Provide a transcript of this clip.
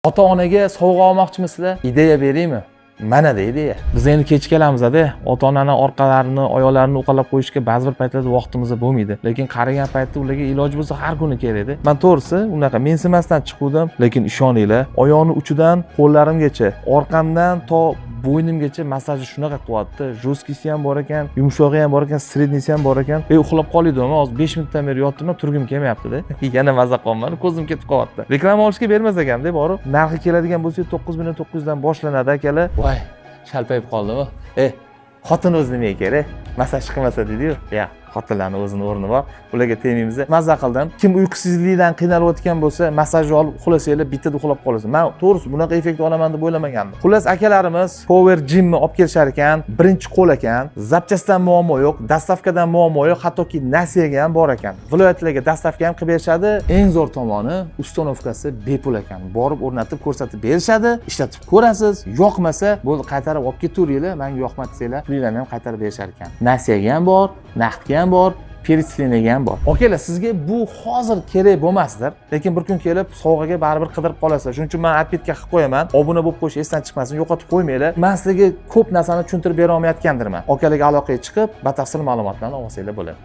Ota-onaga sovg'a olmoqchimisizlar? Ideya beraymi? Mana deydi. Biz endi kech kelamiz-da, ota-onani orqalarini, oyoqlarini uqalab qo'yishga ba'zi bir paytlarda vaqtimiz bo'lmaydi. Lekin qarigan paytda ularga iloji bo'lsa har kuni kerakda. Men to'g'risi unaqa mensimasdan chiqdim, lekin ishoninglar, oyoqni uchidan qo'llarimgacha, orqamdan to bo'ynimgacha massajni shunaqa qilyapti. Jo'skisi ham bor ekan, yumshog'i ham bor ekan, srednisi ham bor ekan. Uxlab qoldim, hozir 5 minutdan beri yotdim, turgim kelmayapti-da. Yana maza qolmadi, ko'zim ketib qolyapti. Reklama olishga bermas ekan-da, borib. Narxi keladigan bo'lsa 9900 dan boshlanadi akalar. Voy, shalpayib qoldimi? Xotin o'zi nimaga kerak? Massaj qilmasa deydi-yu. Ya, xotinlarning o'zining o'rni bor. Ularga tegmaymiz. Mazza qildim. Kim uyqusizlikdan qiynalayotgan bo'lsa, massajni olib uxlasanglar, bittada uxlab qolasiz. Men to'g'risi bunaqa effekt olaman deb o'ylamagandim. Xullas, akalarimiz Power Gymni olib kelishar ekan. Birinchi qo'l ekan. Zapchastdan muammo yo'q, dastavkadan muammo yo'q, hattoki nasiyaga ham bor ekan. Viloyatlarga dastavka ham qilib berishadi. Eng zo'r tomoni, ustanovkasi bepul ekan. Borib o'rnatib ko'rsatib berishadi, ishlatib ko'rasiz. Yoqmasa, bo'ldi qaytarib olib ketaveringlar. Menga yoqmadi desanglar, pullarni ham qaytarib berishar ekan. Nasiyaga ham bor, naqdga ham bor, peritsliyaga ham bor. Okalar, sizga bu hozir kerak bo'lmasdir, lekin bir kun kelib sovg'aga baribir qidirib qolasizlar. Shuning uchun men atletga qilib qo'yaman. Obuna bo'lib qo'yish esdan chiqmasin, yo'qotib qo'ymanglar. Men sizga ko'p narsani tushuntirib bera olmayotgandirman. Okalarga aloqaga chiqib, batafsil ma'lumotlarni olsanglar bo'ladi.